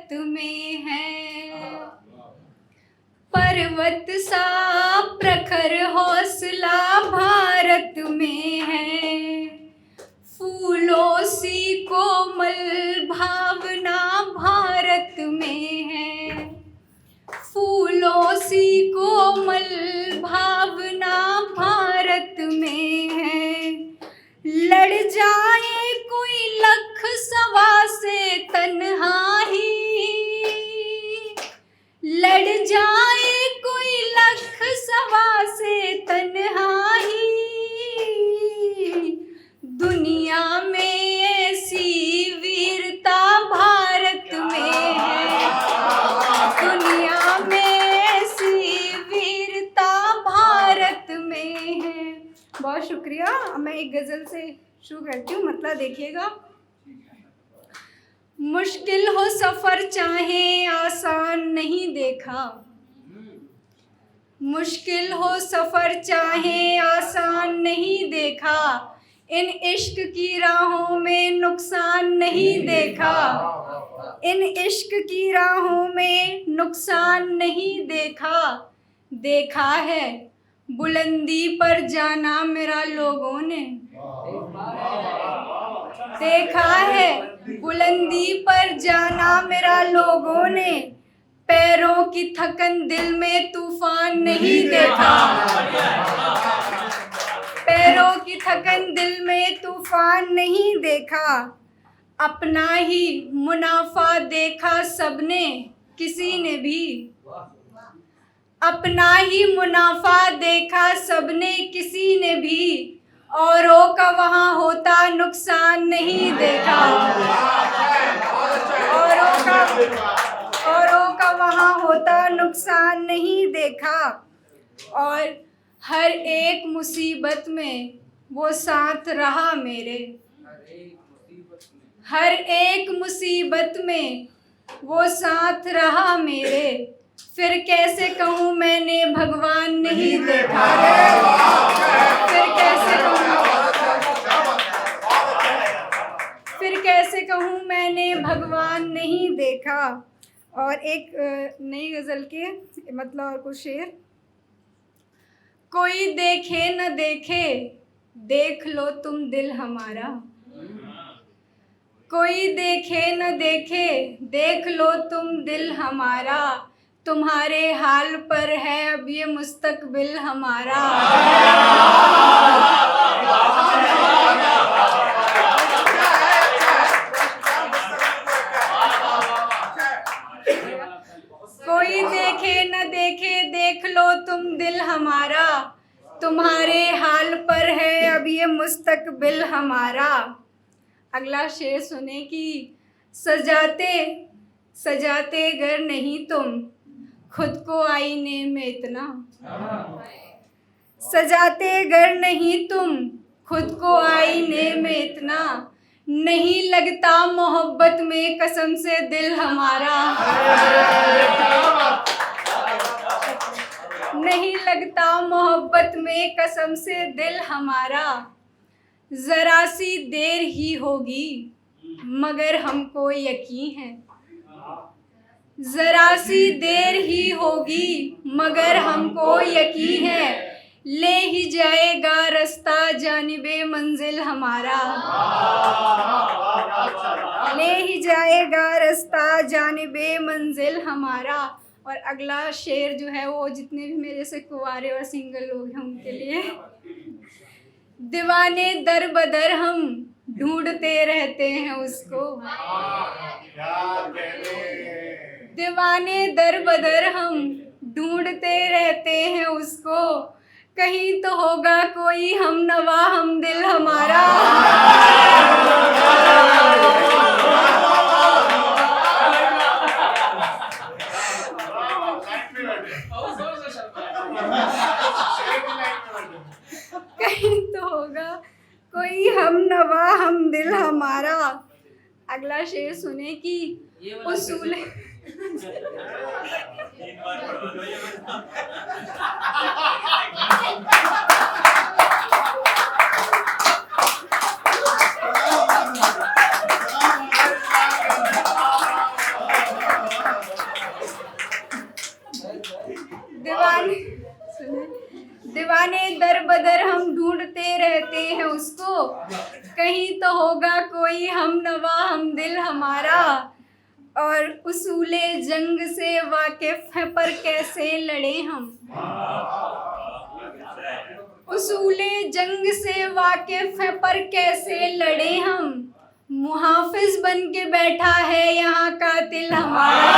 भारत में है। पर्वत सा प्रखर हौसला भारत में है। फूलों सी कोमल भावना भारत में है। फूलों सी कोमल भावना भारत में है। लड़ जाए कोई लख सवा से तन्हाई, लड़ जाए कोई लख सवा से तन्हाई, दुनिया में ऐसी वीरता भारत में है। दुनिया में ऐसी वीरता भारत में है। बहुत शुक्रिया। मैं एक गजल से शुरू करती हूँ, मतलब देखिएगा। मुश्किल हो सफर चाहे आसान नहीं देखा, मुश्किल हो सफर चाहे आसान नहीं देखा, इन इश्क की राहों में नुकसान नहीं देखा, इन इश्क की राहों में नुकसान नहीं देखा। देखा है बुलंदी पर जाना मेरा लोगों ने, देखा है बुलंदी पर जाना मेरा लोगों ने, पैरों की थकन दिल में तूफान नहीं देखा, पैरों की थकन दिल में तूफान नहीं देखा। अपना ही मुनाफा देखा सबने किसी ने भी, अपना ही मुनाफा देखा सबने किसी ने भी, औरों का वहाँ होता नुकसान नहीं देखा, औरों का वहाँ होता नुकसान नहीं देखा। और हर एक मुसीबत में वो साथ रहा मेरे, हर एक मुसीबत में वो साथ रहा मेरे, फिर कैसे कहूँ मैंने भगवान नहीं देखा, फिर कैसे कहूँ मैंने भगवान नहीं देखा। और एक नई गज़ल के मतलब और कुछ शेर। कोई देखे न देखे देख लो तुम दिल हमारा, कोई देखे न देखे देख लो तुम दिल हमारा, तुम्हारे हाल पर है अब ये मुस्तकबिल हमारा। कोई देखे न देखे देख लो तुम दिल हमारा, तुम्हारे हाल पर है अब ये मुस्तकबिल हमारा। अगला शेर सुने कि सजाते सजाते घर नहीं तुम खुद को आईने में इतना, सजाते घर नहीं तुम खुद को आईने में इतना, नहीं लगता मोहब्बत में कसम से दिल हमारा, नहीं लगता मोहब्बत में कसम से दिल हमारा। जरा सी देर ही होगी मगर हमको यकीन है, जरा सी देर ही होगी मगर हमको यकीन है, ले ही जाएगा रास्ता जानिबे मंजिल हमारा, ले ही जाएगा रास्ता जानिबे मंजिल हमारा। और अगला शेर जो है वो जितने भी मेरे से कुंवारे और सिंगल लोग हैं उनके लिए। दीवाने दर बदर हम ढूंढते रहते हैं उसको, दीवाने दर बदर हम ढूंढते रहते हैं उसको, कहीं तो होगा कोई हम नवा हम दिल हमारा। कहीं तो होगा कोई हम नवा हम दिल हमारा। अगला शेर सुने कि उसूल उसूले जंग से वाकिफ हैं पर कैसे लड़े हम। उसूले जंग से वाकिफ हैं पर कैसे लड़े हम। मुहाफिज बन के बैठा है यहाँ कातिल हमारा।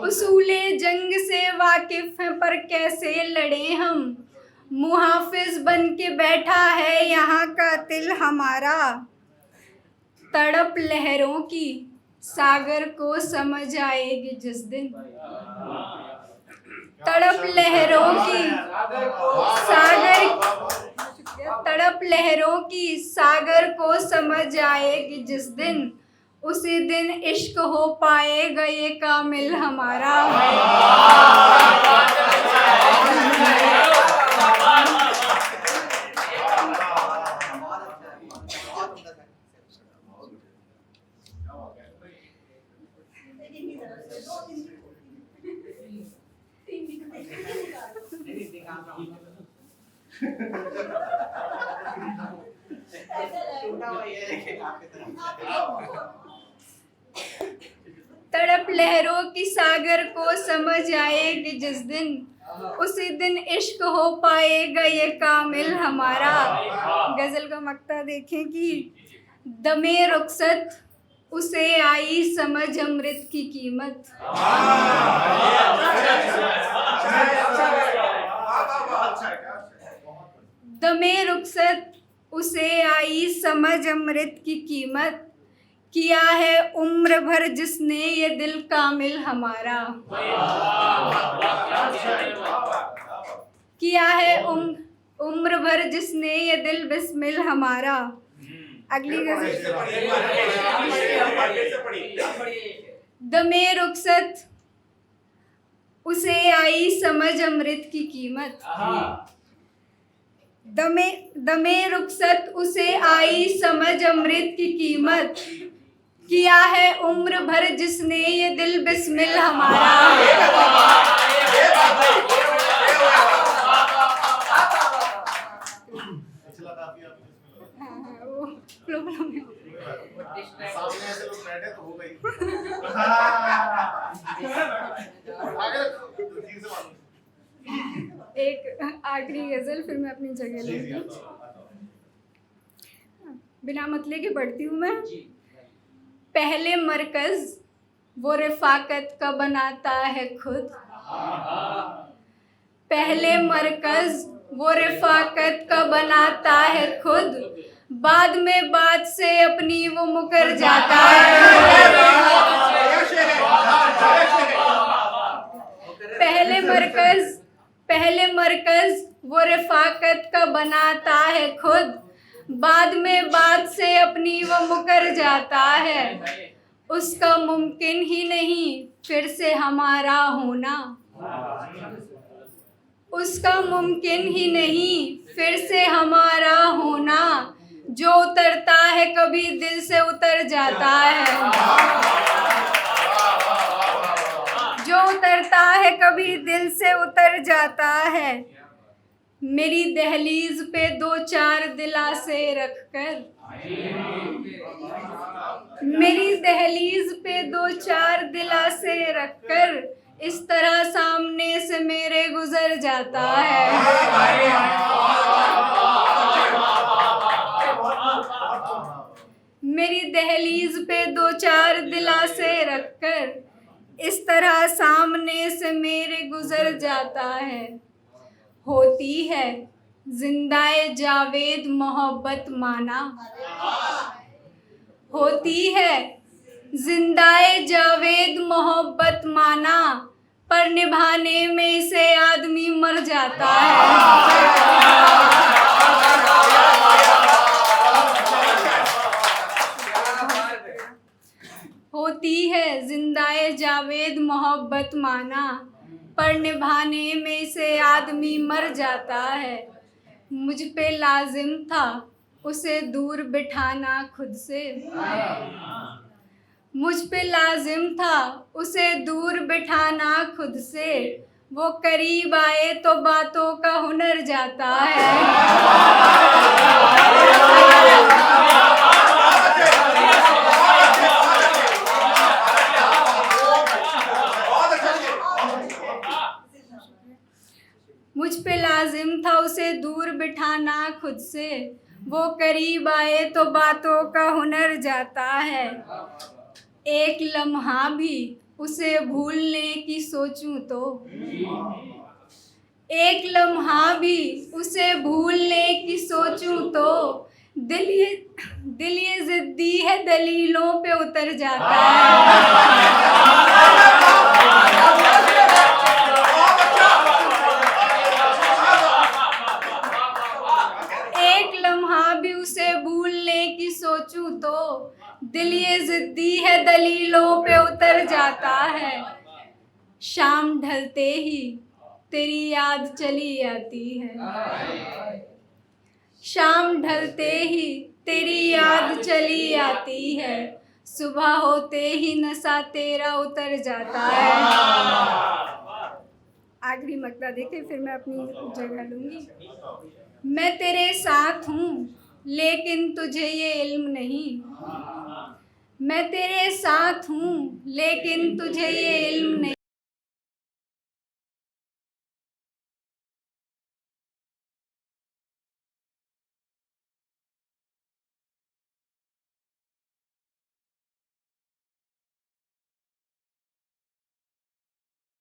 उसूले जंग से वाकिफ हैं पर कैसे लड़े हम। मुहाफिज बन के बैठा है यहाँ कातिल हमारा। तड़प लहरों की सागर को समझ आएगी जिस दिन। तड़प लहरों की तड़प लहरों की सागर को समझ आएगी जिस दिन। उसी दिन इश्क हो पाएगा ये कामिल हमारा। तड़प लहरों की सागर को समझ आएगी जिस दिन। उसी दिन इश्क हो पाएगा ये कामिल हमारा। गजल का मक्ता देखें कि दमे रुखसत उसे आई समझ अमृत की कीमत। दमे रुखसत उसे आई समझ अमृत की कीमत। किया है उम्र भर जिसने ये दिल कामिल हमारा। किया है उम्र भर जिसने ये दिल बिस्मिल हमारा। अगली गजल। दमे रुखसत उसे आई समझ अमृत की कीमत। दमे रुखसत उसे आई समझ अमृत की कीमत। किया है उम्र भर जिसने ये दिल बिस्मिल हमारा। सामने ऐसे लोग बैठे तो हो गई। एक आखिरी गजल फिर मैं अपनी जगह लूंगी। बिना मतले के पढ़ती हूँ मैं। पहले मरकज वो रिफाकत का बनाता है खुद। पहले मरकज वो रिफाकत का बनाता है खुद। बाद में बात से अपनी वो मुकर जाता है। पहले मरकज वो रिफाकत का बनाता है खुद। बाद में बात से अपनी वो मुकर जाता है। उसका मुमकिन ही नहीं फिर से हमारा होना। उसका मुमकिन ही नहीं फिर से हमारा होना। जो उतरता है कभी दिल से उतर जाता है। जो उतरता है कभी दिल से उतर जाता है। मेरी दहलीज पे दो चार दिलासे रखकर। मेरी दहलीज पे दो चार दिलासे रखकर। इस तरह सामने से मेरे गुजर जाता है। मेरी दहलीज पे दो चार दिलासे रखकर। इस तरह सामने से मेरे गुजर जाता है। होती है जिंदाए जावेद मोहब्बत माना। होती है जिंदाए जावेद मोहब्बत माना। पर निभाने में इसे आदमी मर जाता है। होती है जिंदाए जावेद मोहब्बत माना। पर निभाने में इसे आदमी मर जाता है। मुझ पे लाजिम था उसे दूर बिठाना खुद से। मुझ पे लाजिम था उसे दूर बिठाना खुद से। वो करीब आए तो बातों का हुनर जाता है। मुझ पे लाजिम था उसे दूर बिठाना खुद से, वो करीब आए तो बातों का हुनर जाता है। एक लम्हा भी उसे भूलने की सोचूं तो, एक लम्हा भी उसे भूलने की सोचूं तो, दिल ये जिद्दी है, दलीलों पे उतर जाता है। एक लम्हा भी उसे भूलने की सोचूं तो, दिल ये जिद्दी है, दलीलों पे उतर जाता है। शाम ढलते ही तेरी याद चली आती है, शाम ढलते ही तेरी याद चली आती है, सुबह होते ही नशा तेरा उतर जाता है। आखिरी मकता देखे फिर मैं अपनी जगह लूंगी। मैं तेरे साथ हूँ लेकिन तुझे ये इल्म नहीं, मैं तेरे साथ हूँ लेकिन तुझे ये इल्म नहीं।